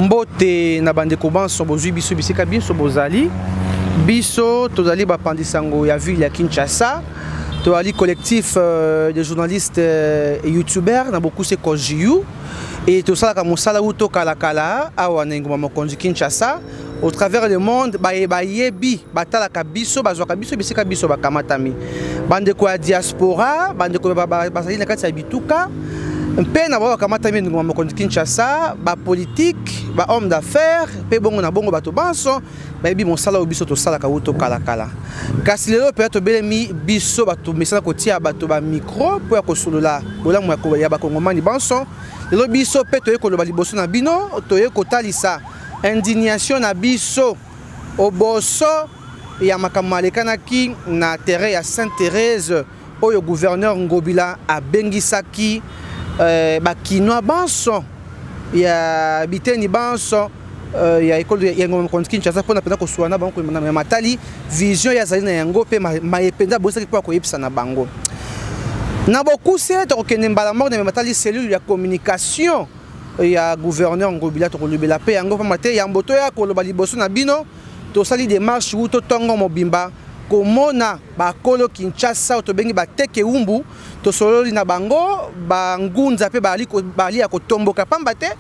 Mbote na bande kobanso bozui biso bisika biso bozali biso tozali bapandisango ya ville ya Kinshasa tozali collectif de journalistes et youtubeurs na beaucoup c'est Kojiu et tout ça comme ça là où to kala kala awa na ngoma mokonzi Kinshasa au travers le monde ba yebi batala kabiso bazwa kabiso bisika biso bakamatami bande ko diaspora bande ko bazali na kati ya bituka mpe na ba kamatami ngoma mokonzi Kinshasa ba politique ba homme d'affaires pe bongo na bongo bato banso ba yebi mosala biso to sala ka uto kala kala kasi lelo pe to belemi biso bato mesana ko tia bato ba micro po ya ko solola bola mo ya ba kongomani banso lelo biso pe to ekoloba liboso na bino to ekotalisa indignation na biso oboso ya makamalekana ki na terrain ya Sainte-Thérèse oyo gouverneur Ngobila abengisaki bakinoa banso ya biteni banso ya école ya Ngoma Kinshasa pona pena ko suana banko na matali vision ya zali na yango pe maependa bosaki kwa ko yipsa na bango na beaucoup c'est to kende mbala mort na matali cellule ya communication ya gouverneur Ngobila to kolobela pe yango pa mate ya mboto ya koloba liboso na bino to sali démarche ou to tongo mobimba komona bakolo Kinshasa to bengi bateke umbu to sololi na bango bangunza pe bali ya kotomboka pamba te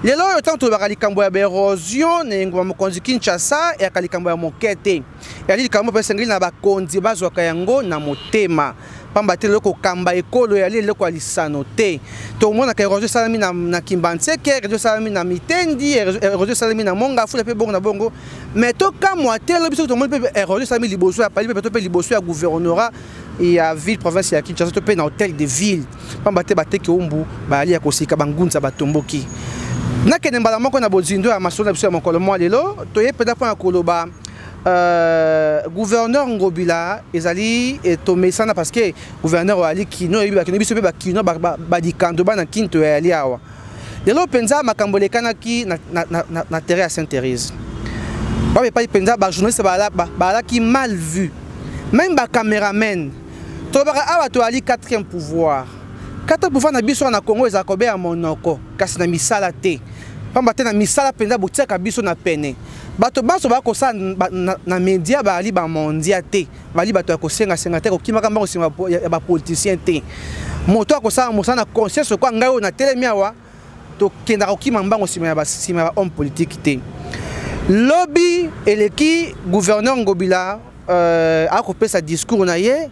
lelo yo tanto bakali kambo ya erosion ne ngoma mokonzi Kinshasa ya kali kambo ya mokete ya li kambo pe sengeli na bakonzi bazwaka yango na motema pamba te loko kamba ekolo ya li loko alisano te to mona ka erosion salami na Kimbanseke erosion salami na Mitendi erosion salami na Monga fula pe bongo na bongo mais to kamwa te lo biso to mona pe erosion salami liboso ya pali pe to pe liboso ya gouvernorat ya ville province ya Kinshasa to pe na hôtel de ville pamba te bateke umbu bali ya kosika bangunza batomboki na kene mbala moko na bozindo ya masolo biso ya mokolo mwa lelo to ye peda pona koloba gouverneur Ngobila ezali to mesana parce que gouverneur ali kino yebi bakino biso pe bakino badikando bana kinto ya ali awa lelo penza makambo lekana ki na terrain ya Sainte-Thérèse ba pe penza ba journaliste bala ki mal vu même ba caméraman to baka awa to ali quatrième pouvoir kata pouvoir na biso na Congo ezakobe ya monoko kasi na misala te pamba te na misala penza botiaka biso na pene bato baso bako sa na media bali ba mondia te bali bato ya kosenga senga te ko kimaka mbango sima ya ba politicien te moto akosala mosana conscience ko ngayo na telemi awa to kenda ko kimaka mbango sima ya homme politique te lobby eleki gouverneur Ngobila akopesa discours na ye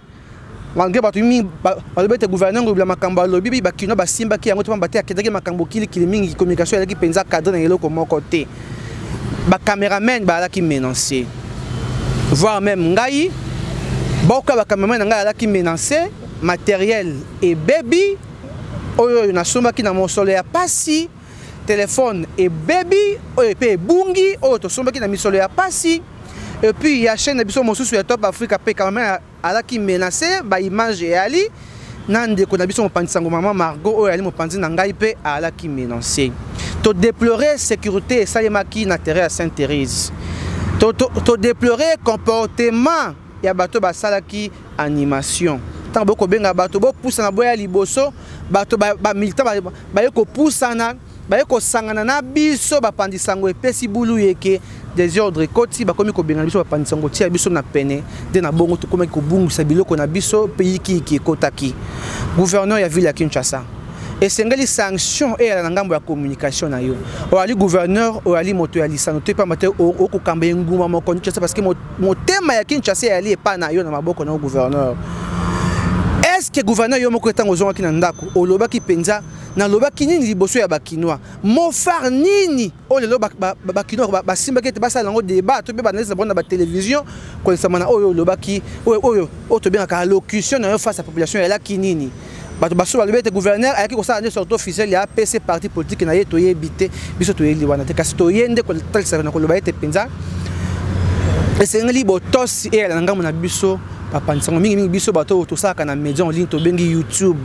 malgré bato mi balobete gouverneur Ngobila makambo lobby bakino basimba ki yango to pamba te akedaki makambo kili mingi communication eleki penza cadre na eloko moko te ba caméraman ba la ki menacé voire même ngai boka ba caméraman ngai la ki menacé matériel et baby oyo na somba ki na mosolo ya pasi téléphone et baby oyo pe bungi oyo to somba ki na misolo ya pasi et puis ya chaîne biso mosusu ya Top Africa pe caméraman ala ki menacé ba image ya ali nande ko na biso mopandisango maman Margot oyo ali mopandi na ngai pe ala ki menacé to déplorer sécurité et salemaki na terrain à Sainte-Thérèse to déplorer comportement ya bato basalaki animation tant boko benga bato bo poussa na boya liboso bato ba militant ba yeko poussana ba yeko sangana na biso bapandisango epesi bulu yeke désordre koti bakomi ko benga biso bapandisango tia biso na pene de na bongo to komaki ko bungisa biloko na biso pays ki kotaki gouverneur ya ville ya Kinshasa et sengeli sanction et la ngambo ya communication na yo o ali gouverneur o ali moto ya lisano te pa mate o ko kamba nguma mo Kinshasa parce que motema ya Kinshasa ali e pa na yo na maboko na gouverneur est-ce que gouverneur yo moko etango zonga ki na ndako o loba ki penza na loba kinini liboso ya bakinoa mo far nini o lelo bakinoa basimba ke te basa lango débat to be banalisa bona ba télévision ko samana oyo loba ki oyo to bien ka allocution na yo face à population ya la kinini bato baso balobete gouverneur ayaki kosala nde sorte officiel ya PC parti politique na ye to yebite biso to yeli wana te kasi to yende ko talisa na koloba ete penza esengeli botosi e la ngambo na biso bapandisango mingi biso bato to saka na média en ligne to bengi YouTube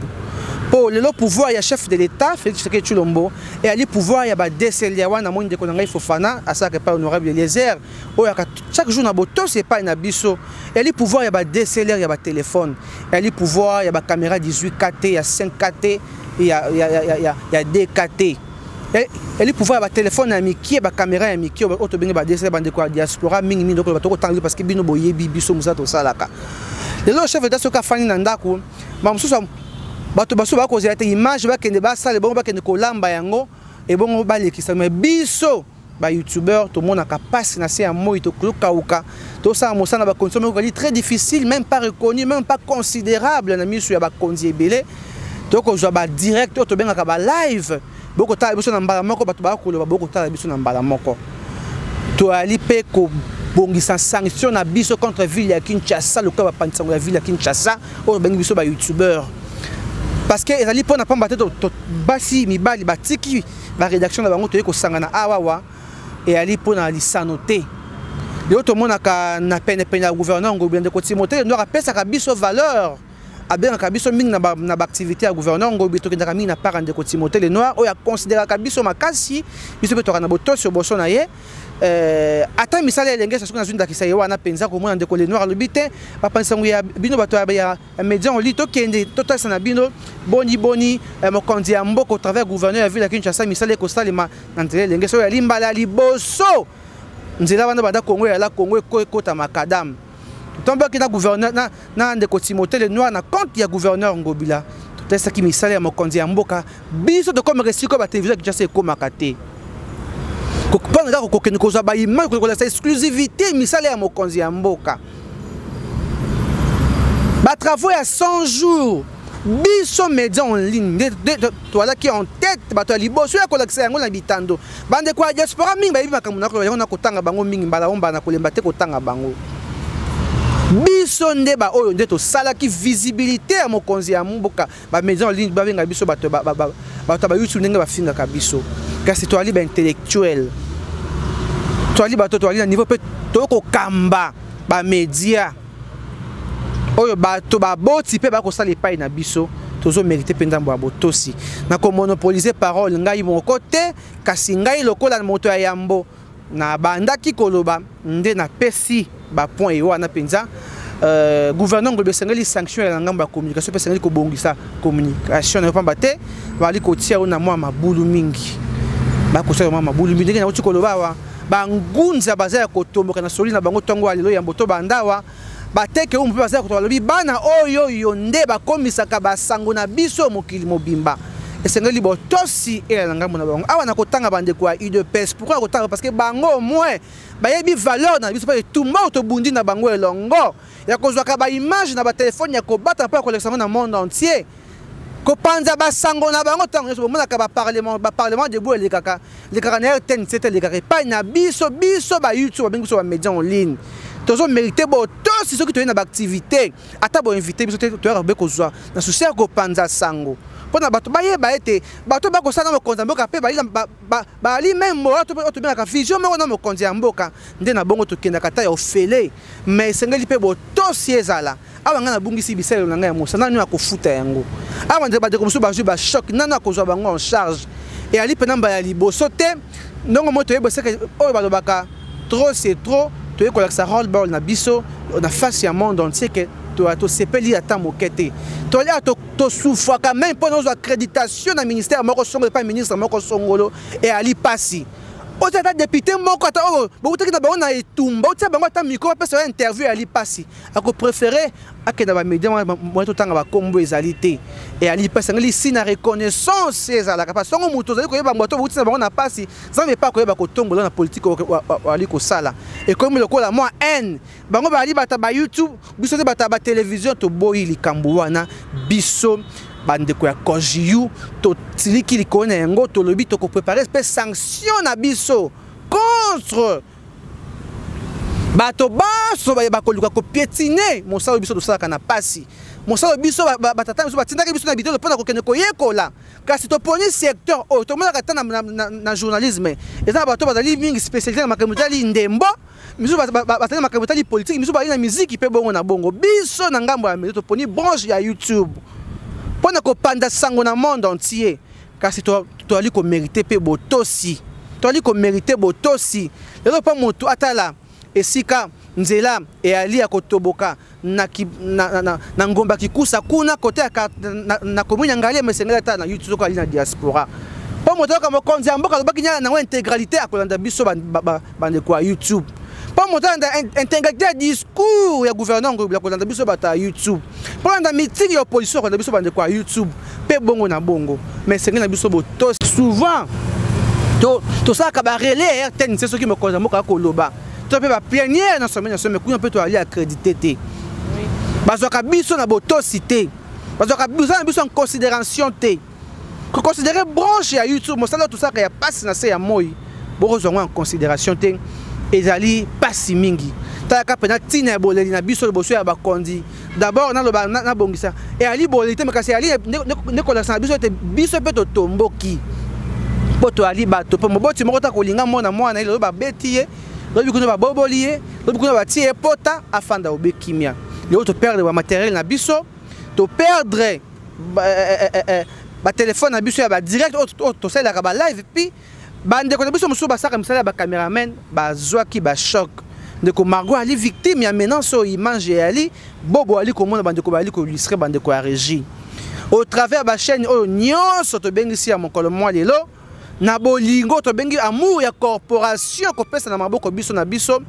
po lelo pouvoir ya chef de l'état Félix Tshisekedi Tshilombo et ali pouvoir ya ba DCL wana moni de konanga Fofana asaka pa honorable Eliezer o ya chaque jour na boto c'est pas na biso et ali pouvoir ya ba DCL ya ba téléphone et ali pouvoir ya ba caméra 18 KT ya 5 KT ya 2 KT eli pouvoir ba téléphone ya mikie ba caméra ya mikie auto bengi ba DC bande kwa diaspora mingi mingi donc batoko tangli parce que bino boyebi biso musato salaka lelo chef d'état soka fani na ndako ba mususu bato baso ba kozela te image ba kende ba sale bongo ba kende kolamba yango et bongo ba lekisa mais biso ba youtubeur tout monde a capacité na se ya moi to kauka to ça mo sana ba condition très difficile même pas reconnu même pas considérable na misu ya ba konzi ebele to ko ba direct to benga ka ba live boko tala biso na mbala moko bato ba koloba boko tala biso na mbala moko to ali pe ko bongisa sanction na biso contre ville ya Kinshasa le ka ba pansango ya ville ya Kinshasa o bengi biso ba youtubeur parce que ezali pona pamba te to basi mibali batiki ba rédaction na bango to ko sangana awawa et ali pona lisano te le to mona ka na pene ya gouverneur ngobende ko Timothée no rapesa ka biso valeur abien ka biso mingi na ba activité ya gouverneur ngobi to kendaka mingi na parande ko Timothée le noir o ya considérer ka biso makasi biso pe to kana boto sur boso na ye ata misala elenge sa sukuna zunda kisa yewa na penza ko mona ndeko le noir le bité ba pensa ya bino bato ya média on lit to kende total sana bino boni mokonzi ya mboko travers gouverneur ya ville ya Kinshasa misala ko salima na ndele elenge so ya limbala liboso nzela bana banda Congo ya la Congo ekota makadam tombe ki na gouverneur na ndeko Timothée le noir na compte ya gouverneur ngobila totesa ki misala ya mokonzi ya mboka biso de comme resiko ba télévision Kinshasa ekomaka te kokupanga ko kokene ko za ba image ko la exclusivité misala ya mokonzi ya mboka ba travaux ya 100 jours biso média en ligne toala qui en tête bato liboso ya kolakisa yango na bitando bande kwa diaspora mingi ba makambo na ko na kotanga bango mingi mbala omba na kolemba te kotanga bango biso nde ba oyo nde to sala ki visibilité ya mokonzi ya mboka ba média en ligne ba benga biso bato ba YouTube ndenge ba finga ka biso kasi to ali ba intellectuel to ali bato to ali na niveau pe to ko kamba ba média oyo bato ba boti pe ba ko sala epai na biso tozo mériter pe ndambo ya botosi na ko monopoliser parole ngai moko te kasi ngai lokola moto ya yambo na bandaki koloba nde na pesi ba point yo na penza gouverneur ngolbe sengeli sanction ya ngamba communication pe sengeli ko bongisa communication na pamba te bali ko tia na mwa mabulu mingi ba ko tia mwa mabulu mingi na uti koloba wa bangunza bazaya ko tomboka na soli na bango tongo alelo ya mboto bandawa bateke umpe bazaya ko tolobi bana oyo yonde bakomisaka basango na biso mokili mobimba esengeli botosi na ngambo na bango awa na kotanga bande kwa UDPS pourquoi kotanga parce que bango moins bayebi valeur na biso pa tumba to bundi na bango elongo ya kozwaka ba image na ba téléphone ya kobata pa collection na monde entier ko panza basango na bango tango so mona ka ba parlement debout le kaka na RTN c'était le kaka pa na biso ba YouTube ba biso ba média en ligne tozo mériter botosi ceux qui to na ba activité ata bo inviter biso to ya be kozwa na souci ko panza sango pona bato bayeba ete bato bakosala mokonzi ya mboka pe bali même to benaka vision moko na mokonzi ya mboka nde na bongo tokendaka ta ya ofele mais esengeli mpe botosi ezala awa ngai nabungisi bisalelo na ngai ya mosa nani akofuta yango awa nde bandeko mosusu bazwi bashock nani akozwa bango en charge eyali mpe namba ya liboso te ndongo mo toyeboseke oyo balobaka trop c'est trop toyekolakisa rollball na biso na face ya monde entier ke to sepeli ata mokete to lia to souffre quand même pour nos accréditation na ministère moko songolo pas ministre moko songolo et ali pasi o tata député moko ata o bo teki na bango na etumba o tia bango ata micro pesa interview ali pasi ako préférer akenda ba média mo to tanga ba kombo ezalité et ali pasi ngali si na reconnaissance ezala ka songo muto zali ko yeba mboto bo tia bango na pasi zambe pa ko yeba ko tombola na politique ali ko sala et comme le kola moi haine bango ba ali bata ba YouTube biso te bata ba télévision to boyi likambo wana biso bande ko ya kojiu to tiliki likona yango to lobi to ko préparer pe sanction na biso contre bato baso ba ko luka ko piétiner mosalo biso to sala kana pasi mosalo biso batata biso batindaki biso na bidelo pona ko kene ko yekola kasi to poni secteur o to mona kata na journalisme eza bato bazali mingi spécialité na makambo tali ndembo misu batali makambo tali politique misu bali na musique pe bongo na bongo biso na ngambo ya mezo to poni branche ya YouTube pona ko panda sango na monde entier kasi to ali ko mériter pe botosi to ali ko mériter botosi lelo pa moto atala esika nzela e ali ya kotoboka na ngomba kikusa kuna kote na commune ngali mesengela ta na YouTube ko ali na diaspora Pour moto ka mokonzi amboka lobaki nya na intégralité à kolanda biso bande kwa YouTube. Pour moto intégralité à discours ya gouverneur ngobila kolanda biso bata YouTube. Pour landa meeting ya opposition kolanda biso bande kwa YouTube. Pe bongo na bongo. Mais c'est na biso boto souvent to ça ka ba relais RTN c'est ce qui me cause moka koloba. To pe ba plénière na semaine mais kuna pe to ali accrédité té. Bazoka biso na boto cité. Bazoka biso en considération té. Considérer branche à YouTube, mais ça tout ça qu'il y a pas si na moi, beaucoup en considération té ezali pas si mingi. Ta ka pena tina boleli na biso le bosso ya ba kondi. D'abord na bongisa et ali boleli te mais kasi ali ne connaissance biso te biso pe to tomboki. Poto ali bato po moboti moko ta kolinga mona mwana ile ba betiye, lobi kuno ba boboliye, lobi kuno ba tie pota afanda obekimia. Le auto perdre ba matériel na biso, to perdre ba téléphone na biso ya ba direct to sala ka ba live puis bande ko biso musu ba saka misala ba cameraman ba zwaki ba choc de ko Margot ali victime ya maintenant so image ali bobo ali ko mona bande ko ali ko illustrer bande ko a régie au travers ba chaîne o nyonso to bengisi ya mokolo moi lelo na bolingo to bengi amour ya corporation ko pesa na maboko biso na biso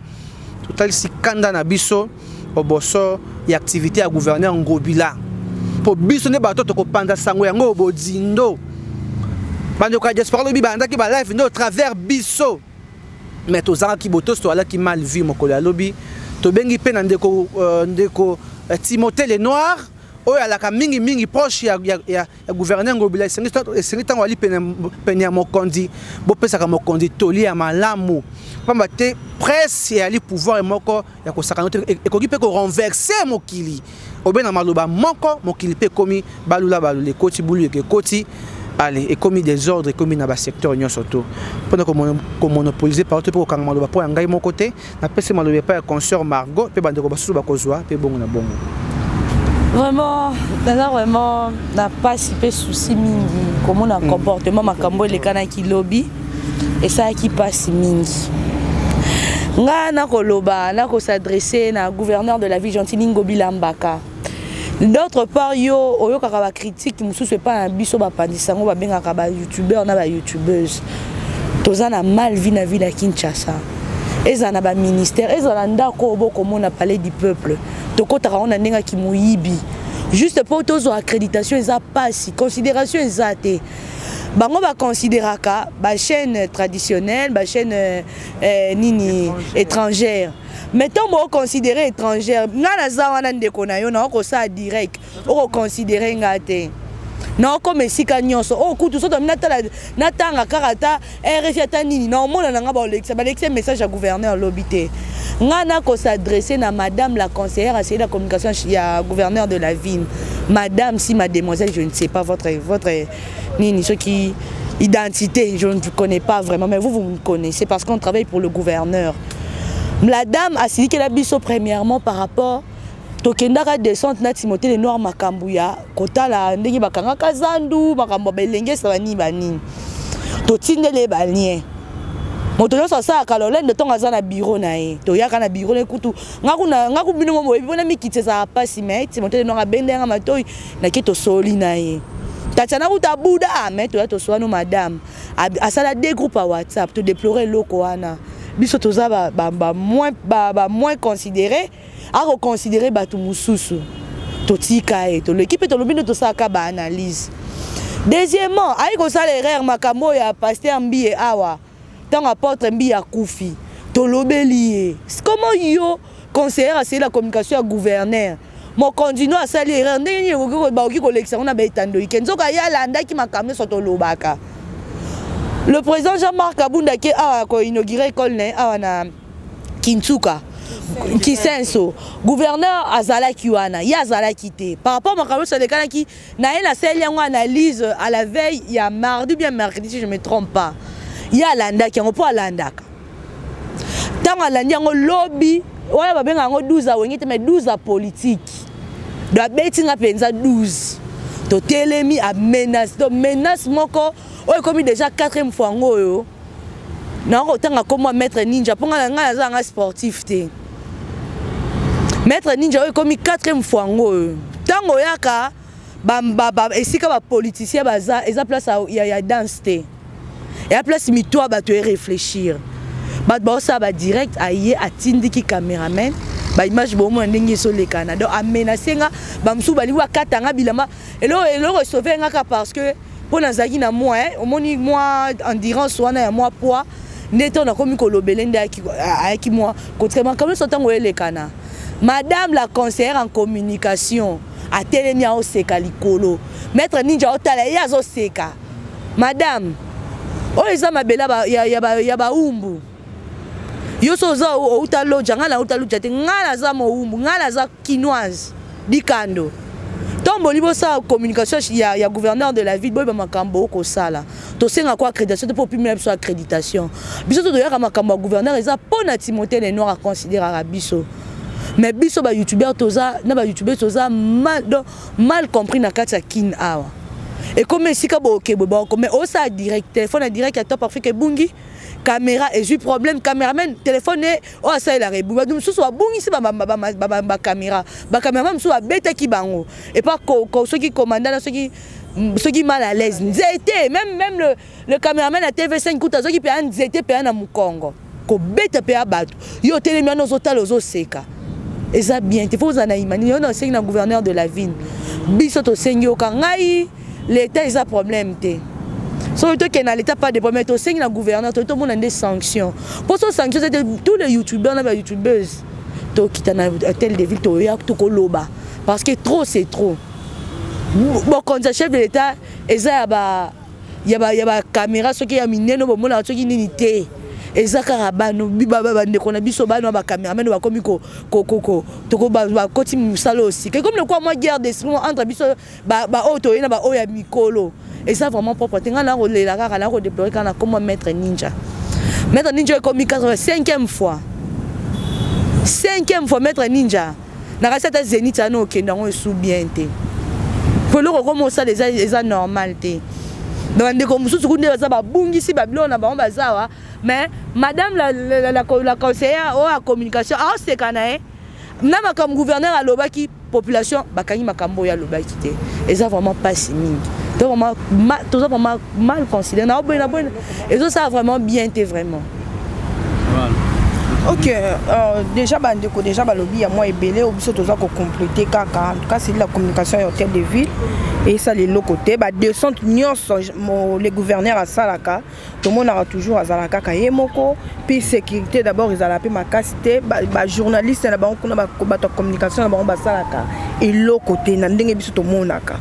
total sikanda na biso oboso ya activité ya gouverneur Ngobila pour biso ne bato to ko panda sango yango bodindo bande ko diaspora lobi banda ki ba live no travers biso mais to zanga ki boto to ala ki mal vu mokolo lobi to bengi pe na ndeko Timothée le Noir o ya la ka mingi proche ya gouverneur Ngobila sengi tango ali penia mokondi bo pesa ka mokondi toli ya malamu pamba te presse ya ali pouvoir moko ya ko sakana e ko ki pe ko renverser mokili obena maloba moko mokili pe komi balula balule koti bulu ke koti allez et commis des ordres et commis na ba secteur nyonso to pendant que monopoliser par pour kanga maloba po ngai mon côté na pese maloba pa consort Margot pe bande ko basusu ba kozwa pe bongo na bongo vraiment n'a pas si peu souci mingi comment un comportement makambo le kana ki lobby et ça qui passe mingi nga na koloba na ko s'adresser na gouverneur de la ville Gentili Ngobila Mbaka. D'autre part yo oyo kaka ba critique mususu pas un biso ba pandisango ba benga ka ba youtubeur na ba youtubeuse tozana mal vie na ville à Kinshasa ezana ba ministère ezana ndako oboko mona palais du peuple tokotaka on ndenga ki muyibi juste pour tozo accréditation eza passe considération ezate bango ba considéraka ba chaîne traditionnelle ba chaîne nini étrangère mettons bon considérer étrangère ngana za wana ndeko na yo na ko sa direct o considérer ngate na ko mesika nyonso o kutu so na tanga karata RFI ata nini na omona nga ba lexe message à gouverneur lobité ngana ko s'adresser na madame la conseillère à la communication ya gouverneur de la ville madame si mademoiselle je ne sais pas votre nini ce qui identité je ne vous connais pas vraiment mais vous me connaissez parce qu'on travaille pour le gouverneur. La dame a signé la biso premièrement par rapport tokendaka descente na Timothée le Noir makambuya kota la ndenge bakanga kazandu makambo belenge sabani bani to tindele balien moto yo sa kalolende de tonga za na bureau na ye to yaka na bureau le kutu ngaku bino mo bona mikitse za pasi mais Timothée le Noir bendenga matoi na keto soli na ye tatana uta buda mais to ya to soano madame asala deux groupes à WhatsApp to déplorer loko wana biso toza moins considéré à reconsidérer batu mususu totika et to l'équipe to lobino to saka ba analyse. Deuxièmement ay ko sala erreur makambo ya pasteur Mbiye awa tant apôtre Mbiye akufi to lobeli comment yo conseiller à la communication à gouverneur mon continue à sala erreur ndenge ba oki collection na ba etando ikenzoka ya landa ki makambo so to lobaka. Le président Jean-Marc Kabunda qui a inauguré l'école à Kintuka, Kisenso, gouverneur Azala Kiwana, Yazala Kité. Par rapport à Makalo Sadekana qui n'a la seule analyse à la veille, il y a mardi bien mercredi si je ne me trompe pas. Il y a Landa qui est pas Landa. Tant à Landa, lobby, on a bien 12 à mais 12 à politique. De la bêtise à pensa 12. To telemi a menace, to menace moko. Oh, comme déjà 4e fois ngoyo. Na otanga comme maître ninja pour nga za nga sportif te. Maître ninja oh comme 4e fois ngoyo. Tango yaka esika ba politicien baza eza place ya danse te. et à place mi toi ba te réfléchir ba ça ba direct aye atindi ki cameraman ba image bo mo ndenge so le Canada donc amenacer nga ba msu bali wa katanga bilama elo sauver nga parce que pour nazaki na moi au moni moi endurance wana ya moi poids neto na komi ko lobelende aki moi contrairement comme so tango le Canada madame la conseillère en communication a telemi au seka likolo maître ninja otala ya zo seka madame o eza mabela ya ba umbu yo so za utalo jangala utalo jate ngala za mo umbu ngala za quinoise dikando tombo libo sa communication ya gouverneur de la ville boy ba makambo ko sala to senga quoi accréditation pour plus so accréditation biso to doyaka makambo gouverneur eza pona Timothée les noirs à considérer biso mais biso ba youtubeur toza na ba youtubeur toza mal compris na kati ya kin awa et comme si ka bo okebo ba comme o sa direct téléphone direct à top afrique bungi caméra et j'ai problème caméraman téléphone o ça il a rebu donc so bungi si ba caméra so beta ki bango et pas ceux qui commandant ceux qui mal à l'aise nzete même le caméraman à TV5 coûte ceux qui paye nzete paye na mukongo ko beta paye bato yo télémia no zotala ozo seka et ça bien il faut na imani yo na seng na gouverneur de la ville biso to sengi o kangai l'état ils a problème té surtout que dans l'état pas de problème to sengi na gouverneur to monde des sanctions pour ces sanctions c'était tous les youtubeurs na youtubeuses to kita na tel de ville to ya to ko loba parce que trop c'est trop bon quand chef de l'état eza ya ba caméra ce qui a mineno bo mona ce qui ninité ezaka bano bibaba ndeko na biso bano ba cameraman ba komi ko toko ba koti musalo aussi que comme le quoi moi guerre d'esprit entre biso ba auto ina ba oya mikolo et ça vraiment propre tenga na rolela kaka na ko déplorer kana comme maître ninja comme 5e fois maître ninja na kasata zenith ano kendango sous bien té pour le comme ça les normal té donc ndeko mususu kunde za ba bungisi ba bilona ba bazawa mais madame la conseillère en communication a c'est canaé n'a comme gouverneur à l'obaki population bakani makambo ya l'obaki té et ça vraiment pas si mine donc vraiment mal considéré na bonne et ça vraiment bien été vraiment ok déjà déjà balobi ya moi ebélé obiso toza ko compléter kaka en tout cas c'est la communication à hôtel de ville et ça les côté ba descente nyonso les gouverneurs à salaka tout le monde aura toujours à salaka kayemoko puis sécurité d'abord ils allaient makasité ba journaliste na ba communication na ba salaka et l'autre côté na ndenge biso to monaka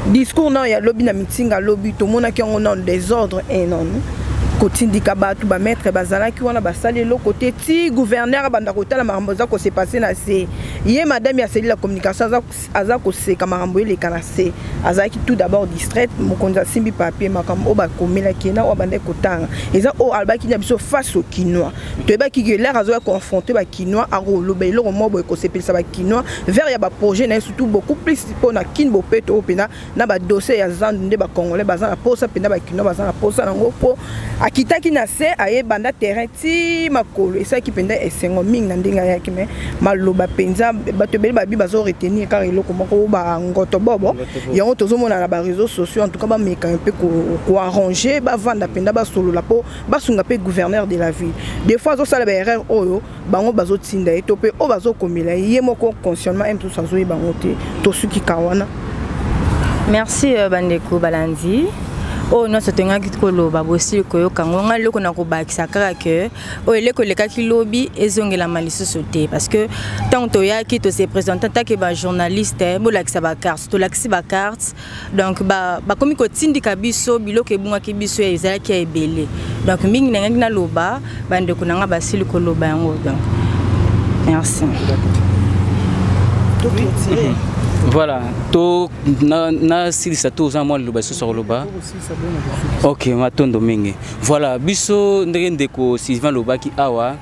discours na ya lobby na meeting à lobby to monaki on a des ordres et non kotindika batu ba maître bazalaki wana basali lo côté ti gouverneur banda kotala marambo za ko se passer na se ye madame ya cellule la communication aza ko se kamarambo le kana se azaki tout d'abord distraite mokonza simbi papier makambo ba komela kina o bande kotanga eza o albaki na biso face au quinois to ba ki l'air azo confronter ba quinois a rolobe lo mo boy ko se pelisa ba quinois vers ya ba projet na surtout beaucoup plus pour na kin bo peto opena na ba dossier ya zande ba congolais bazana posa pena ba quinois bazana posa nango po akitaki na se aye banda terrain ti makolo esa ki penda esengo mingi na ndinga yaki me maloba penza bato beli babi bazo retenir car eloko moko ba ngoto bobo yango tozomona na ba réseaux sociaux en tout cas ba meka un peu ko arranger ba vanda penda ba solo la po ba sunga pe gouverneur de la ville des fois zo sala ba erreur oyo bango bazo tinda etopé o bazo komela ye moko conscientement m tout sans oyi bango te to suki kawana. Merci bandeko Balandi. Oh non, c'est un qui koloba bosi koyo kango ngalo ko na ko bakisa kaka ke o ele ko leka ki lobby ezongela maliso sauté parce que tant to ya ki to se présentant ta ke ba journaliste bo lakisa ba carte to lakisa ba carte donc ba komi ko tindika biso biloko ebunga ki biso ezala ki ebele donc mingi na ngi na loba bande ko nanga basili ko loba yango donc merci. Voilà, to na silisa to za moi loba sur loba. OK, matondo mingi. Voilà, biso ndenge ko Sylvain loba ki awa.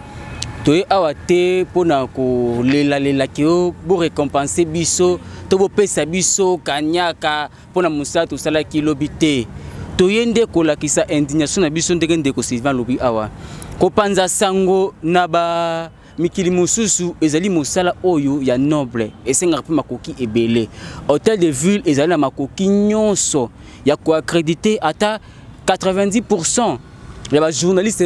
To awa te pona ko lela ki o bo récompenser biso, to bo pesa biso kanyaka pona musa to sala ki lobi te. To yende ko la kisa indignation na biso ndenge ko Sylvain lobi awa. Ko panza sango na ba mikili mususu ezali mosala oyo ya noble esenga pe makoki ebele hôtel de ville ezali na makoki nyonso ya ko accréditer ata 90% il y a des journalistes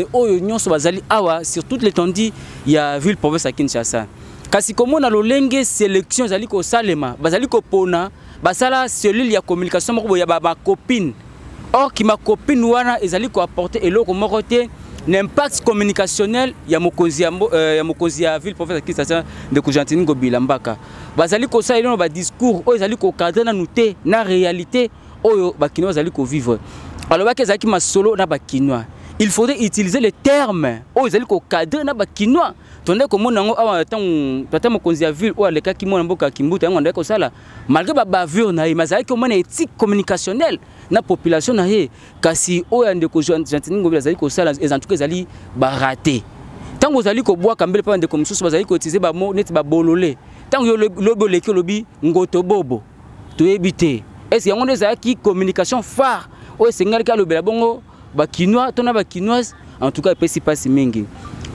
sur toute l'étendue il y a ville province à Kinshasa. Kasi comme on a l'olenge sélection zali ko salema bazali ko pona basala cellule ya communication moko ya ba copine. Or qui ma copine wana ezali ko apporter eloko moko te l'impact communicationnel ya mokonzi ya ville province à Kinshasa de ko Gentini Ngobila Mbaka. Bazali ko salema ba discours o ezali ko cadrer na nouté na réalité oyo ba kinois zali ko vivre. Alors ba kezaki ma solo na ba kinois. Il faudrait utiliser les termes oyo ezali ko cadrer na ba kinois. Tandis que mon ango awa tant mon conseiller ville ou les cas qui mon mboka kimbuta ngo ndeko sala malgré ba bavure na mazali ko mon éthique communicationnelle na population na ye kasi o yande ko Gentini Ngobila zali ko sala et en tout cas zali ba raté tant que zali ko bois kambele pa ndeko msusu bazali ko utiliser ba mot net ba bololé tant que lobo leki lobi ngoto bobo to éviter est-ce yango zaki communication phare o sengal ka lobela bongo ba kinois tona ba kinoise en tout cas pesi pasi mingi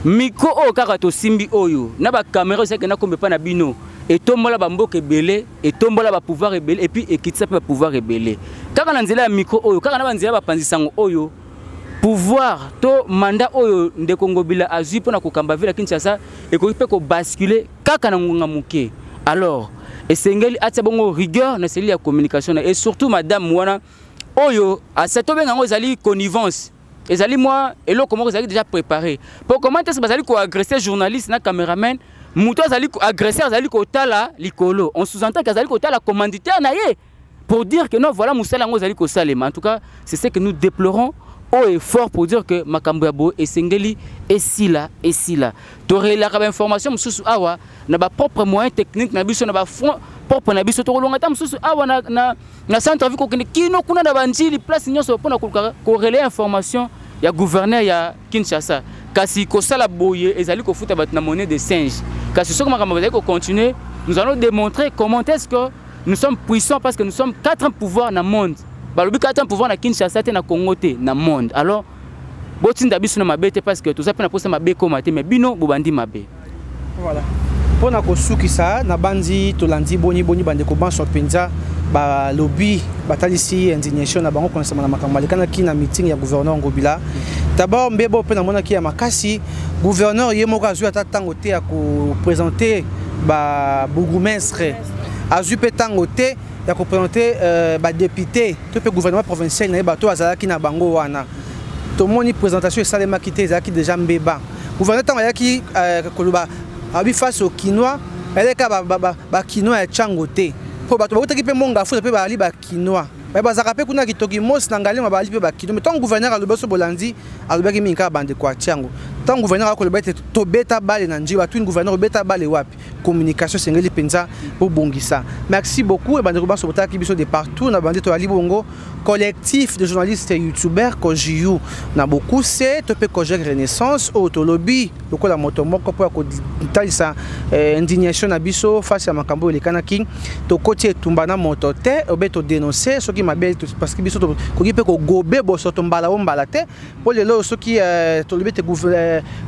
miko o kaka to simbi oyo na ba caméra c'est que na kombe pa na bino et tombola ba mboka ebele et tombola ba pouvoir ebele et puis ekitisa pa pouvoir ebele kaka na nzela ya miko oyo kaka na ba nzela ba panzisango oyo pouvoir to mandat oyo ndeko Ngobila azui pona ko kamba vila Kinshasa et ko pe ko basculer kaka na ngunga muke alors esengeli atia bongo rigueur na cellule ya communication et surtout madame wana oyo a cette bengango ezali connivence. Et zali moi et là comment vous avez déjà préparé pour comment est-ce que vous allez agresser journaliste na caméraman muto zali agresser zali ko tala likolo on sous-entend que zali ko tala commanditaire na ye pour dire que non voilà musala ngo zali ko salema en tout cas c'est ce que nous déplorons haut et fort pour dire que makambo ya bo esengeli esila toré la information mususu awa na ba propre moyen technique na biso na ba front propre na biso to longa mususu awa na centre vie ko kino kuna na banjili place nyonso pona ko relayer information ya gouverneur ya Kinshasa kasi ko sala boye ezali ko futa bat na monnaie de singe kasi soko makambo ezali ko continuer nous allons démontrer comment est-ce que nous sommes puissants parce que nous sommes 4 pouvoirs dans le monde balobi 4 pouvoirs na Kinshasa te na Congo te na monde alors botinda biso na mabete parce que tout ça pe na posa mabe ko mate mais bino bobandi mabe voilà pona ko sukisa na bandi to landi boni bande ko banso penza ba lobby batalisi indignation na bango konsa na makambo lekana ki na meeting ya gouverneur Ngobila d'abord mbebo pe na mona ki ya makasi gouverneur ye moko azui ata tango te ya ko présenter ba bourgmestre azui pe tango te ya ko présenter ba député to pe gouvernement provincial na bato azalaki na bango wana to moni présentation esalema ki te ezalaki déjà mbeba gouverneur tango ya ki koloba abi face au quinois eleka ba quinois ya chango te po bato bakotaki pe monga futa pe bali ba quinois bazaka pe kuna kitoki mos na ngalema bali pe ba quinois mais tant gouverneur aloba so bolandi alobaki minka bande kwa chango tant gouverneur akoloba te to beta bale na njiba tu gouverneur beta bale wapi communication sengeli penza po bongisa merci beaucoup et bande ko baso botaki biso de partout na bande to ali bongo collectif de journalistes et youtubeurs Kojiu na beaucoup c'est to pe Kojek Renaissance autolobby lokola moto moko po ko talisa indignation na biso face à makambo lekana king to koti etumba na moto te obeto dénoncer ce qui mabel parce que biso to ko ki pe ko gobe bo so to mbala o mbala te po lelo so ki to libete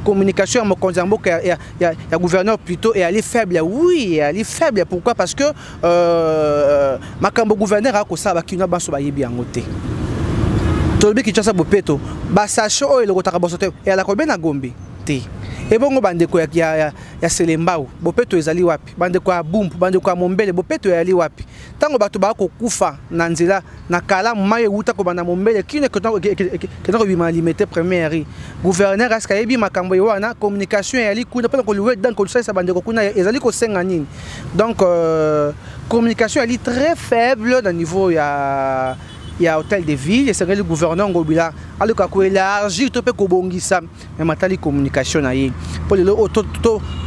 communication à mokonzi mboka ya gouverneur plutôt et aller faible oui aller faible pourquoi parce que makambo gouverneur a ko sa ba kina baso ba yebi yango te tolobi Kinshasa bopeto basacho oyo lokotaka boso te e ala ko bena gombe te e bongo bandeko ya selembao bopeto ezali wapi bandeko ya bumpu bandeko ya mombele bopeto ezali wapi tango bato ba ko kufa na nzela na kala maye uta ko bana mombele kine ko ko bima limité première gouverneur aska yebi makambo wana communication ezali kuna pena ko luwe dans ko sa bandeko kuna ezali ko senga nini donc communication elle est très faible au niveau il y a hôtel de ville et c'est le gouverneur Ngobila alors qu'on élargit tout peu kobongisa mais matali communication na ye pour le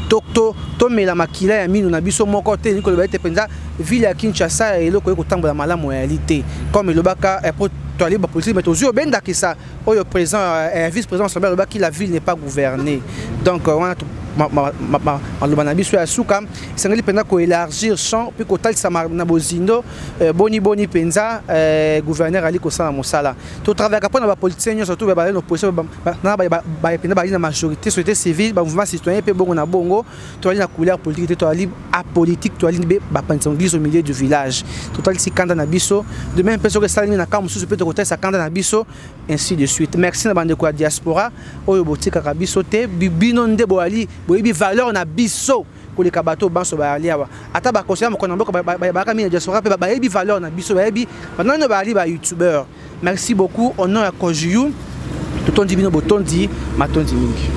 to mais la makila ya minu na biso moko te ni ko ba te penza ville ya Kinshasa et le ko tambola malamu réalité comme le baka pour toi les police mais toujours ben dakisa oyo président vice-président Sommer le baki la ville n'est pas gouvernée donc on a maloba na biso ya suka esengeli mpenza koélargir champ mpe kotalisa na bozindo boni mpenza gouverneur ali kosala mosala totravaillaka mpo na bapoliticien nyonso to bazali na opposition mpenza bazali na majorité société civile bamouvement citoyen mpe bongo na bongo toali na couleur politique te toali apolitique toali mpe bapanisa église au milieu du village totalisi kanda na biso de même mpe soki esalemi na kamp mosusu mpe tokotalisa kanda na biso ainsi de suite merci na bandeko ya diaspora oyo botikaka biso te bino nde boali boyebi valeur na biso koleka bato banso bayali awa ata bakonseya mokolo na mboka bayebaka mine diaspora mpe bayebi valeur na biso bayebi banano bayali ba youtubeur merci beaucoup au nom ya Kojiyu totondi bino botondi matondi mingi